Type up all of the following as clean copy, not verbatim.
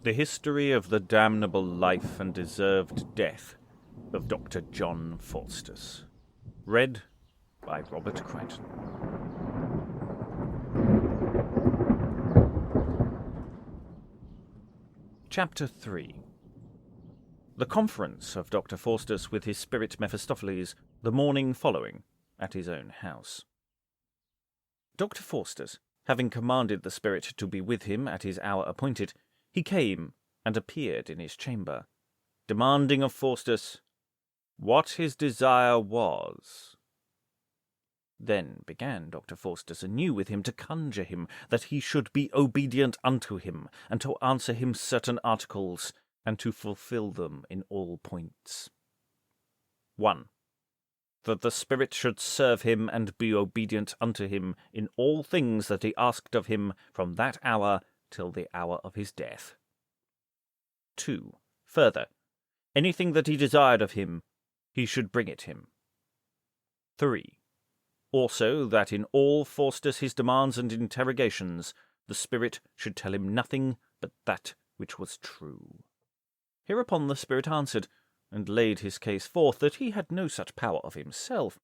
The History of the Damnable Life and Deserved Death of Dr. John Faustus. Read by Robert Crighton. Chapter 3. The conference of Dr. Faustus with his Spirit Mephostophiles the morning following at his own house. Dr. Faustus, having commanded the spirit to be with him at his hour appointed, he came and appeared in his chamber, demanding of Faustus what his desire was. Then began Dr. Faustus anew with him to conjure him that he should be obedient unto him, and to answer him certain articles, and to fulfil them in all points. 1. That the spirit should serve him and be obedient unto him in all things that he asked of him from that hour till the hour of his death. 2. Further, anything that he desired of him, he should bring it him. 3. Also, that in all Faustus his demands and interrogations, the spirit should tell him nothing but that which was true. Hereupon the spirit answered, and laid his case forth that he had no such power of himself,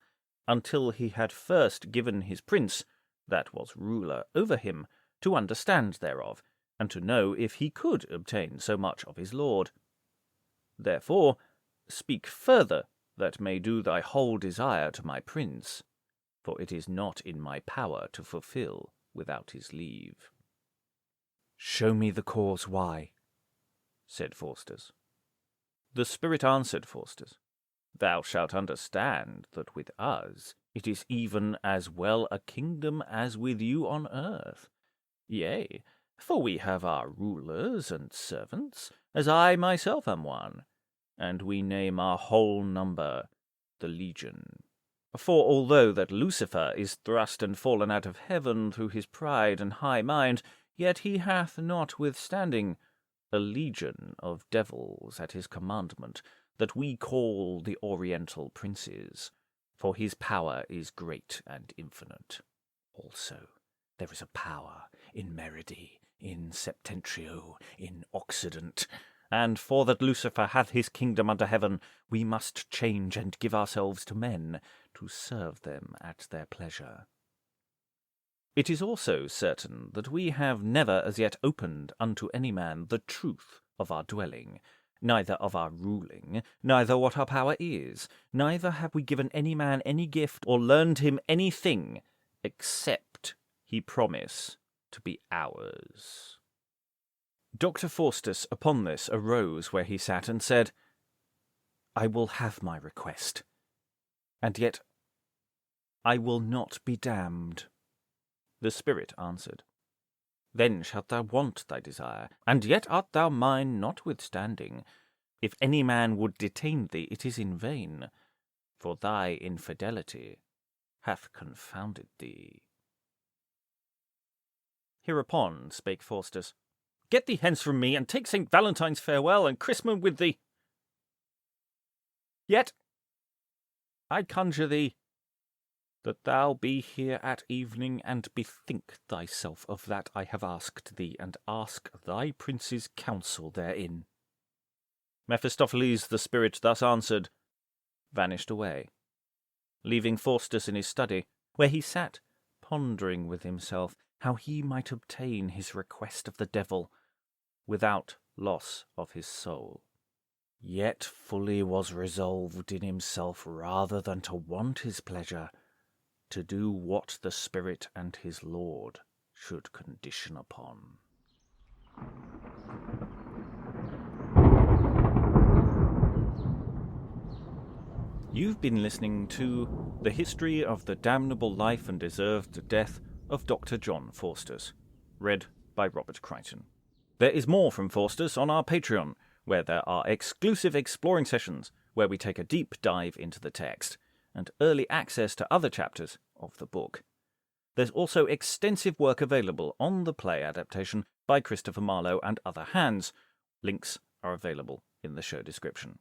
until he had first given his prince, that was ruler over him, to understand thereof, and to know if he could obtain so much of his lord. Therefore speak further, that may do thy whole desire to my prince, for it is not in my power to fulfil without his leave. Show me the cause why, said Faustus. The spirit answered Faustus, Thou shalt understand that with us it is even as well a kingdom as with you on earth. Yea, for we have our rulers and servants, as I myself am one, and we name our whole number the Legion. For although that Lucifer is thrust and fallen out of heaven through his pride and high mind, yet he hath notwithstanding a legion of devils at his commandment, that we call the Oriental princes, for his power is great and infinite. Also there is a power in Meridi, in Septentrio, in Occident, and for that Lucifer hath his kingdom under heaven, we must change and give ourselves to men, to serve them at their pleasure. It is also certain that we have never as yet opened unto any man the truth of our dwelling, neither of our ruling, neither what our power is, neither have we given any man any gift, or learned him anything, except he promise to be ours. Dr. Faustus upon this arose where he sat, and said, I will have my request, and yet I will not be damned. The spirit answered, Then shalt thou want thy desire, and yet art thou mine notwithstanding. If any man would detain thee, it is in vain, for thy infidelity hath confounded thee. Hereupon spake Faustus, Get thee hence from me, and take St. Valentine's farewell, and Christmas with thee. Yet I conjure thee, that thou be here at evening, and bethink thyself of that I have asked thee, and ask thy prince's counsel therein. Mephistopheles the spirit thus answered, vanished away, leaving Faustus in his study, where he sat pondering with himself how he might obtain his request of the devil without loss of his soul. Yet fully was resolved in himself, rather than to want his pleasure, to do what the spirit and his lord should condition upon. You've been listening to The History of the Damnable Life and Deserved Death of Dr. John Faustus, read by Robert Crighton. There is more from Faustus on our Patreon, where there are exclusive exploring sessions where we take a deep dive into the text, and early access to other chapters of the book. There's also extensive work available on the play adaptation by Christopher Marlowe and other hands. Links are available in the show description.